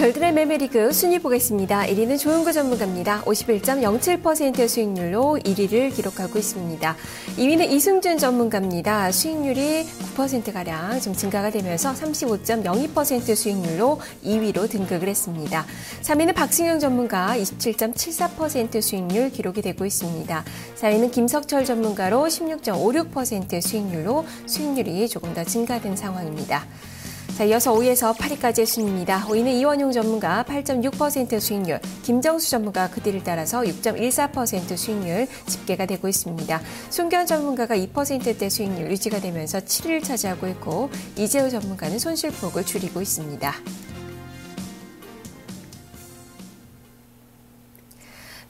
별들의 매매리그 순위 보겠습니다. 1위는 조은구 전문가입니다. 51.07% 수익률로 1위를 기록하고 있습니다. 2위는 이승준 전문가입니다. 수익률이 9%가량 좀 증가가 되면서 35.02% 수익률로 2위로 등극을 했습니다. 3위는 박승영 전문가 27.74% 수익률 기록이 되고 있습니다. 4위는 김석철 전문가로 16.56% 수익률로 수익률이 조금 더 증가된 상황입니다. 자, 이어서 5위에서 8위까지의 순위입니다. 5위는 이원용 전문가 8.6% 수익률, 김정수 전문가 그 뒤를 따라서 6.14% 수익률 집계가 되고 있습니다. 손기현 전문가가 2%대 수익률 유지가 되면서 7위를 차지하고 있고 이재호 전문가는 손실폭을 줄이고 있습니다.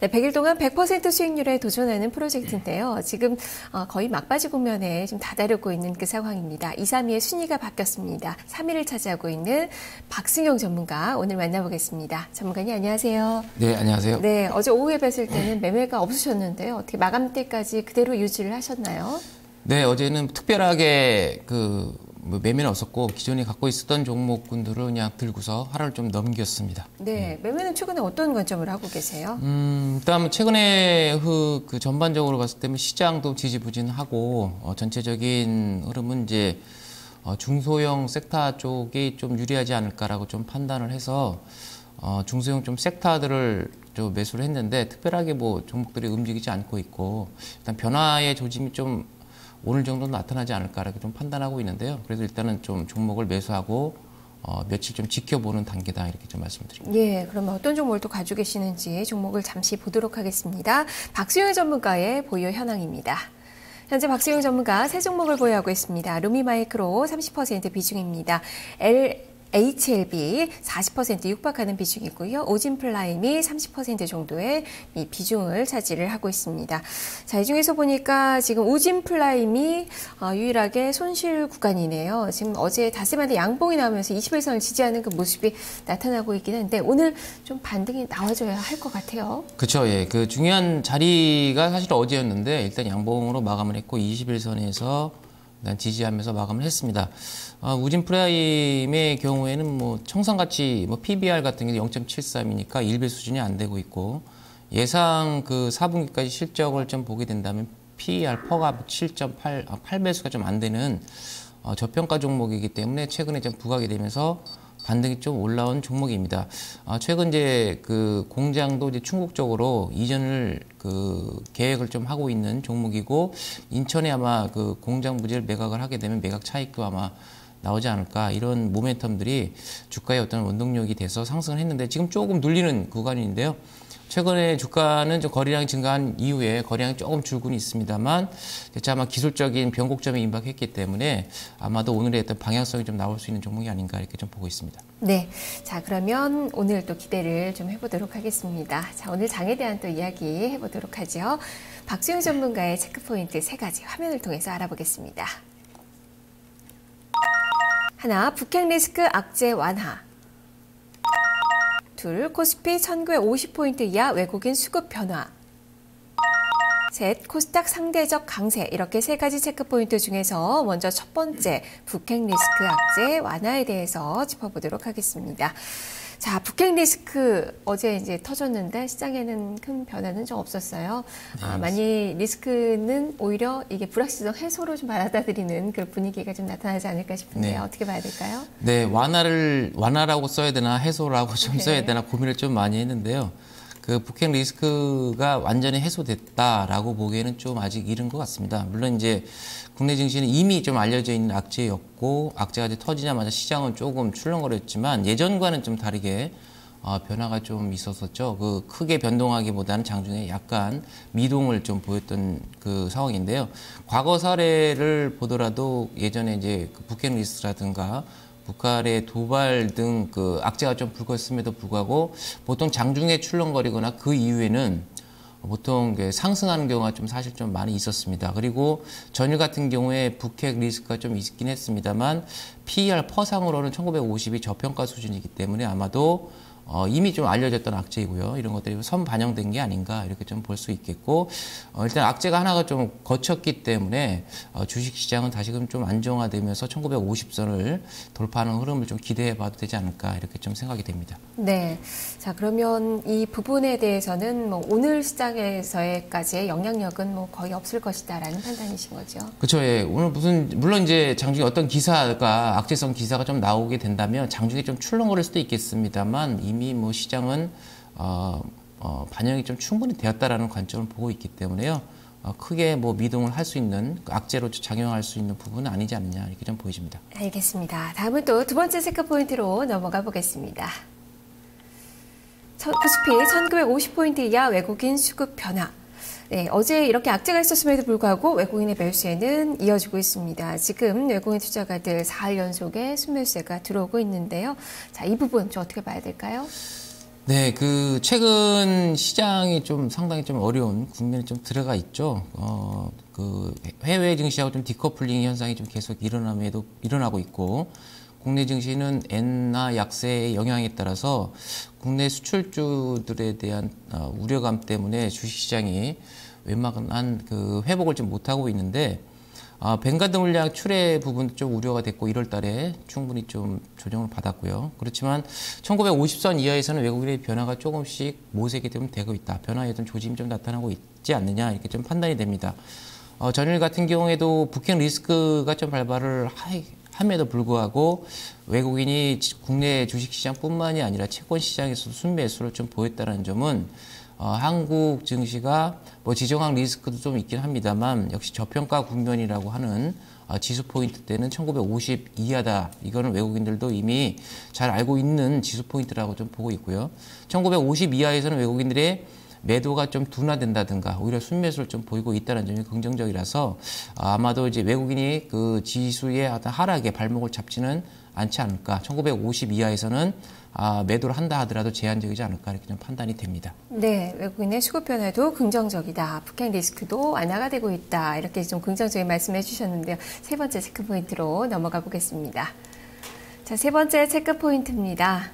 네, 100일 동안 100% 수익률에 도전하는 프로젝트인데요. 지금 거의 막바지 국면에 좀 다다르고 있는 그 상황입니다. 2, 3위의 순위가 바뀌었습니다. 3위를 차지하고 있는 박승영 전문가 오늘 만나보겠습니다. 전문가님 안녕하세요. 네, 안녕하세요. 네, 어제 오후에 뵀을 때는 매매가 없으셨는데요. 어떻게 마감 때까지 그대로 유지를 하셨나요? 네, 어제는 특별하게 매매는 없었고 기존에 갖고 있었던 종목군들을 그냥 들고서 하루를 좀 넘겼습니다. 네, 매매는 최근에 어떤 관점을 하고 계세요? 일단 최근에 그 전반적으로 봤을 때는 시장도 지지부진하고 전체적인 흐름은 이제 중소형 섹터 쪽이 좀 유리하지 않을까라고 좀 판단을 해서 중소형 좀 섹터들을 좀 매수를 했는데 특별하게 뭐 종목들이 움직이지 않고 있고 일단 변화의 조짐이 좀 오늘 정도는 나타나지 않을까라고 좀 판단하고 있는데요. 그래서 일단은 좀 종목을 매수하고 며칠 좀 지켜보는 단계다 이렇게 좀 말씀드립니다. 예, 그러면 어떤 종목을 또 가지고 계시는지 종목을 잠시 보도록 하겠습니다. 박수영 전문가의 보유 현황입니다. 현재 박수영 전문가 세 종목을 보유하고 있습니다. 루미마이크로 30% 비중입니다. HLB 40% 육박하는 비중이고요. 오진플라임이 30% 정도의 이 비중을 차지를 하고 있습니다. 자, 이 중에서 보니까 지금 오진플라임이 유일하게 손실 구간이네요. 지금 어제 닷새마다 양봉이 나오면서 21선을 지지하는 그 모습이 나타나고 있긴 한데 오늘 좀 반등이 나와줘야 할 것 같아요. 그렇죠. 예, 그 중요한 자리가 사실 어제였는데 일단 양봉으로 마감을 했고 21선에서 일단 지지하면서 마감을 했습니다. 우진프라임의 경우에는 뭐 청산가치 PBR 같은 게 0.73이니까 1배 수준이 안 되고 있고 예상 그 4분기까지 실적을 좀 보게 된다면 PER 퍼가 7.8, 8배수가 좀 안 되는 저평가 종목이기 때문에 최근에 좀 부각이 되면서 반등이 좀 올라온 종목입니다. 최근 이제 그 공장도 이제 충국 쪽으로 이전을 그 계획을 좀 하고 있는 종목이고 인천에 아마 그 공장 부지를 매각을 하게 되면 매각 차익도 아마 나오지 않을까 이런 모멘텀들이 주가의 어떤 원동력이 돼서 상승을 했는데 지금 조금 눌리는 구간인데요. 최근에 주가는 좀 거래량이 증가한 이후에 거래량이 조금 줄고는 있습니다만 아마 기술적인 변곡점에 임박했기 때문에 아마도 오늘의 어떤 방향성이 좀 나올 수 있는 종목이 아닌가 이렇게 좀 보고 있습니다. 네, 자 그러면 오늘 또 기대를 좀 해보도록 하겠습니다. 자 오늘 장에 대한 또 이야기 해보도록 하죠. 박수영 전문가의 체크포인트 3가지 화면을 통해서 알아보겠습니다. 하나, 북핵 리스크 악재 완화. 둘, 코스피 1950포인트 이하 외국인 수급 변화. 셋, 코스닥 상대적 강세. 이렇게 3가지 체크포인트 중에서 먼저 첫 번째, 북핵 리스크 악재 완화에 대해서 짚어보도록 하겠습니다. 자, 북핵 리스크 어제 이제 터졌는데 시장에는 큰 변화는 좀 없었어요. 많이 리스크는 오히려 이게 불확실성 해소로 좀 받아들이는 그런 분위기가 좀 나타나지 않을까 싶은데요. 네. 어떻게 봐야 될까요? 네, 완화라고 써야 되나 해소라고 좀 써야 되나 고민을 좀 많이 했는데요. 그 북핵 리스크가 완전히 해소됐다라고 보기에는 좀 아직 이른 것 같습니다. 물론 이제 국내 증시는 이미 좀 알려져 있는 악재였고 악재가 이제 터지자마자 시장은 조금 출렁거렸지만 예전과는 좀 다르게 변화가 좀 있었었죠. 그 크게 변동하기보다는 장중에 약간 미동을 좀 보였던 그 상황인데요. 과거 사례를 보더라도 예전에 이제 그 북핵 리스크라든가 북한의 도발 등 그 악재가 좀 불거졌음에도 불구하고 보통 장중에 출렁거리거나 그 이후에는 보통 상승하는 경우가 좀 사실 좀 많이 있었습니다. 그리고 전일 같은 경우에 북핵 리스크가 좀 있긴 했습니다만 PER 퍼상으로는 1950이 저평가 수준이기 때문에 아마도 이미 좀 알려졌던 악재이고요. 이런 것들이 선반영된 게 아닌가 이렇게 좀 볼 수 있겠고, 일단 악재가 하나가 좀 거쳤기 때문에 주식시장은 다시금 좀 안정화되면서 1950선을 돌파하는 흐름을 좀 기대해 봐도 되지 않을까 이렇게 좀 생각이 됩니다. 네. 자, 그러면 이 부분에 대해서는 뭐 오늘 시장에서의까지의 영향력은 뭐 거의 없을 것이다라는 판단이신 거죠? 그렇죠. 예. 오늘 물론 이제 장중에 어떤 기사가, 악재성 기사가 좀 나오게 된다면 장중에 좀 출렁거릴 수도 있겠습니다만 이미 뭐 시장은 반영이 좀 충분히 되었다라는 관점을 보고 있기 때문에요. 크게 뭐 미동을 할 수 있는, 악재로 작용할 수 있는 부분은 아니지 않느냐 이렇게 좀 보여집니다. 알겠습니다. 다음은 또 두 번째 체크 포인트로 넘어가 보겠습니다. 코스피 1950포인트 이하 외국인 수급 변화. 네, 어제 이렇게 악재가 있었음에도 불구하고 외국인의 매수세는 이어지고 있습니다. 지금 외국인 투자가들 4일 연속의 순매수세가 들어오고 있는데요. 자, 이 부분 좀 어떻게 봐야 될까요? 네, 최근 시장이 좀 상당히 좀 어려운 국면에 좀 들어가 있죠. 해외 증시하고 좀 디커플링 현상이 좀 계속 일어나고 있고, 국내 증시는 엔화 약세의 영향에 따라서 국내 수출주들에 대한 우려감 때문에 주식시장이 웬만한 회복을 좀 못하고 있는데, 뱅가드 물량 출해 부분 좀 우려가 됐고 1월 달에 충분히 좀 조정을 받았고요. 그렇지만 1950선 이하에서는 외국인의 변화가 조금씩 모색이 좀 되고 있다. 변화에 어떤 조짐이 좀 나타나고 있지 않느냐 이렇게 좀 판단이 됩니다. 전일 같은 경우에도 북핵 리스크가 좀 발발을 함에도 불구하고 외국인이 국내 주식시장뿐만이 아니라 채권시장에서도 순매수를 좀 보였다는 점은 한국 증시가 뭐 지정학 리스크도 좀 있긴 합니다만 역시 저평가 국면이라고 하는 지수 포인트 때는 1950 이하다. 이거는 외국인들도 이미 잘 알고 있는 지수 포인트라고 좀 보고 있고요. 1950 이하에서는 외국인들의 매도가 좀 둔화된다든가 오히려 순매수를 좀 보이고 있다는 점이 긍정적이라서 아마도 이제 외국인이 그 지수의 어떤 하락에 발목을 잡지는 않지 않을까. 1950 이하에서는 매도를 한다 하더라도 제한적이지 않을까 이렇게 좀 판단이 됩니다. 네, 외국인의 수급 변화도 긍정적이다. 북핵 리스크도 완화가 되고 있다. 이렇게 좀 긍정적인 말씀해 주셨는데요. 세 번째 체크 포인트로 넘어가 보겠습니다. 자, 세 번째 체크 포인트입니다.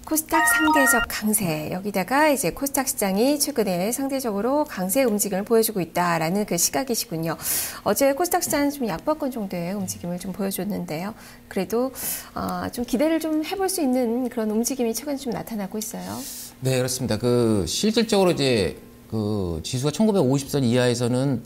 코스닥 상대적 강세. 여기다가 이제 코스닥 시장이 최근에 상대적으로 강세 움직임을 보여주고 있다라는 그 시각이시군요. 어제 코스닥 시장은 좀 약보권 정도의 움직임을 좀 보여줬는데요. 그래도 좀 기대를 좀 해볼 수 있는 그런 움직임이 최근에 좀 나타나고 있어요. 네, 그렇습니다. 실질적으로 이제 지수가 1950선 이하에서는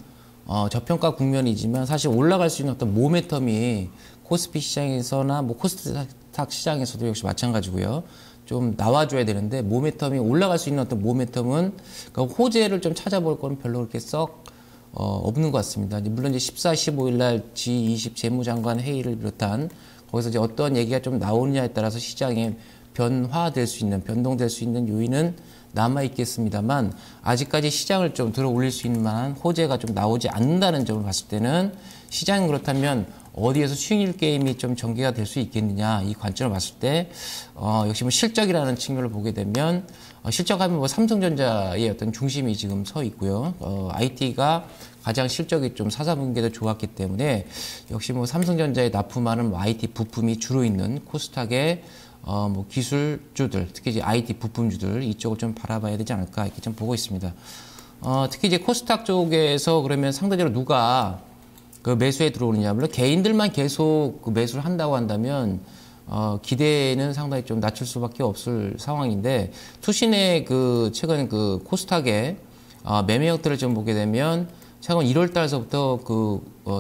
저평가 국면이지만 사실 올라갈 수 있는 어떤 모멘텀이 코스피 시장에서나 뭐 코스닥 시장에서도 역시 마찬가지고요. 좀 나와줘야 되는데 모멘텀이 올라갈 수 있는 어떤 모멘텀은 그러니까 호재를 좀 찾아볼 건 별로 그렇게 썩 없는 것 같습니다. 물론 이제 14, 15일 날 G20 재무장관 회의를 비롯한 거기서 이제 어떤 얘기가 좀 나오느냐에 따라서 시장에 변동될 수 있는 요인은 남아 있겠습니다만 아직까지 시장을 좀 들어 올릴 수 있는 만한 호재가 좀 나오지 않는다는 점을 봤을 때는 시장이 그렇다면 어디에서 수익률 게임이 좀 전개가 될 수 있겠느냐 이 관점을 봤을 때 역시 뭐 실적이라는 측면을 보게 되면 실적하면 뭐 삼성전자의 어떤 중심이 지금 서 있고요. IT가 가장 실적이 좀 사사분기도 좋았기 때문에 역시 뭐 삼성전자에 납품하는 뭐 IT 부품이 주로 있는 코스닥의 뭐 기술주들, 특히 이제 IT 부품주들 이쪽을 좀 바라봐야 되지 않을까 이렇게 좀 보고 있습니다. 특히 이제 코스닥 쪽에서 그러면 상대적으로 누가 매수에 들어오느냐. 물론 개인들만 계속 매수를 한다고 한다면 기대는 상당히 좀 낮출 수밖에 없을 상황인데 투신의 최근 코스닥의 매매력들을 좀 보게 되면 최근 1월 달서부터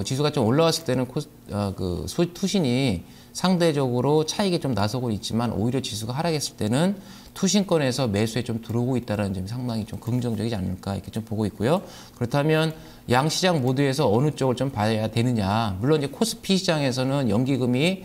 지수가 좀 올라왔을 때는 투신이 상대적으로 차익에 좀 나서고 있지만 오히려 지수가 하락했을 때는 투신권에서 매수에 좀 들어오고 있다는 점이 상당히 좀 긍정적이지 않을까 이렇게 좀 보고 있고요. 그렇다면 양 시장 모두에서 어느 쪽을 좀 봐야 되느냐. 물론 이제 코스피 시장에서는 연기금이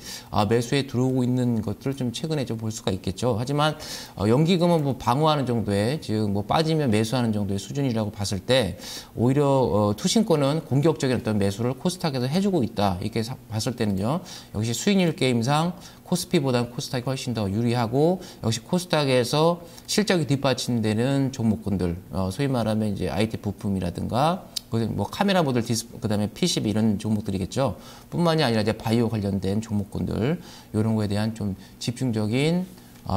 매수에 들어오고 있는 것들을 좀 최근에 좀 볼 수가 있겠죠. 하지만 연기금은 뭐 방어하는 정도의 즉 뭐 빠지면 매수하는 정도의 수준이라고 봤을 때 오히려 투신권은 공격적인 어떤 매수를 코스닥에서 해주고 있다. 이렇게 봤을 때는요. 역시 수익률 게임상 코스피보다는 코스닥이 훨씬 더 유리하고 역시 코스닥에서 실적이 뒷받침되는 종목군들 소위 말하면 이제 IT 부품이라든가 뭐 카메라 모듈 그다음에 PCB 이런 종목들이겠죠. 뿐만이 아니라 이제 바이오 관련된 종목군들 이런 거에 대한 좀 집중적인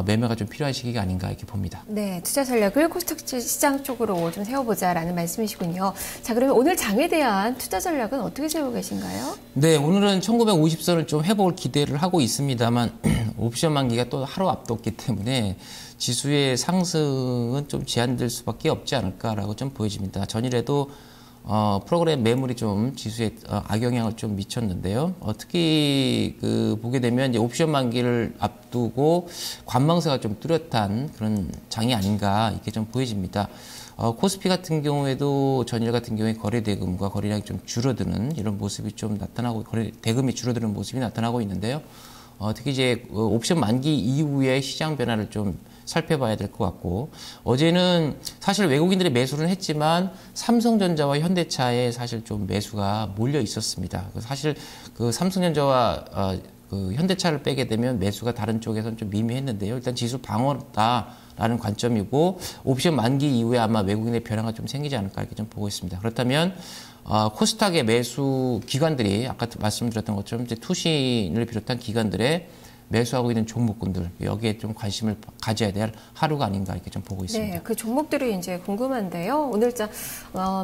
매매가 좀 필요한 시기가 아닌가 이렇게 봅니다. 네, 투자 전략을 코스닥 시장 쪽으로 좀 세워보자라는 말씀이시군요. 자, 그러면 오늘 장에 대한 투자 전략은 어떻게 세우고 계신가요? 네, 오늘은 1950선을 좀 회복을 기대를 하고 있습니다만 옵션 만기가 또 하루 앞뒀기 때문에 지수의 상승은 좀 제한될 수밖에 없지 않을까라고 좀 보여집니다. 전일에도 프로그램 매물이 좀 지수에 악영향을 좀 미쳤는데요. 특히 보게 되면 이제 옵션 만기를 앞두고 관망세가 좀 뚜렷한 그런 장이 아닌가 이렇게 좀 보여집니다. 코스피 같은 경우에도 전일 같은 경우에 거래 대금과 거래량이 좀 줄어드는 이런 모습이 좀 나타나고 거래 대금이 줄어드는 모습이 나타나고 있는데요. 특히 이제 옵션 만기 이후의 시장 변화를 좀 살펴봐야 될 것 같고, 어제는 사실 외국인들이 매수를 했지만 삼성전자와 현대차에 사실 좀 매수가 몰려 있었습니다. 사실 그 삼성전자와 그 현대차를 빼게 되면 매수가 다른 쪽에서는 좀 미미했는데요. 일단 지수 방어다라는 관점이고, 옵션 만기 이후에 아마 외국인의 변화가 좀 생기지 않을까 이렇게 좀 보고 있습니다. 그렇다면 코스닥의 매수 기관들이 아까 말씀드렸던 것처럼 이제 투신을 비롯한 기관들의 매수하고 있는 종목군들, 여기에 좀 관심을 가져야 될 하루가 아닌가 이렇게 좀 보고 있습니다. 네, 그 종목들이 이제 궁금한데요. 오늘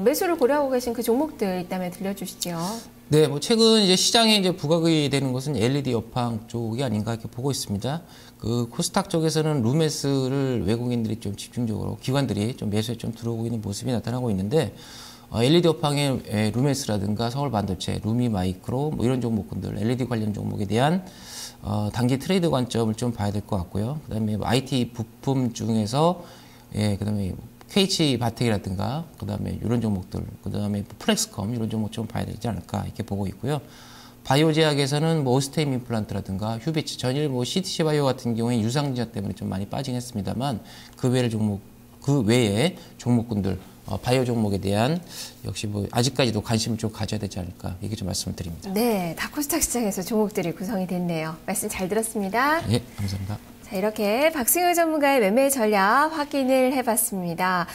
매수를 고려하고 계신 그 종목들 있다면 들려주시죠. 네, 뭐 최근 이제 시장에 이제 부각이 되는 것은 LED 업황 쪽이 아닌가 이렇게 보고 있습니다. 그 코스닥 쪽에서는 루메스를 외국인들이 좀 집중적으로 기관들이 좀 매수에 좀 들어오고 있는 모습이 나타나고 있는데, LED 업황의 루메스라든가 서울반도체, 루미마이크로 뭐 이런 종목군들, LED 관련 종목에 대한 단기 트레이드 관점을 좀 봐야 될 것 같고요. 그다음에 IT 부품 중에서 그다음에 KH 바텍이라든가 그다음에 이런 종목들, 그다음에 플렉스컴 이런 종목 좀 봐야 되지 않을까 이렇게 보고 있고요. 바이오 제약에서는 뭐 오스테임 임플란트라든가 휴비츠, 전일 뭐 CTC 바이오 같은 경우에 유상증자 때문에 좀 많이 빠지긴 했습니다만 그 외에 종목군들 바이오 종목에 대한 역시 뭐 아직까지도 관심을 좀 가져야 되지 않을까 이렇게 좀 말씀을 드립니다. 네, 다코스닥 시장에서 종목들이 구성이 됐네요. 말씀 잘 들었습니다. 네, 감사합니다. 자, 이렇게 박승효 전문가의 매매 전략 확인을 해봤습니다.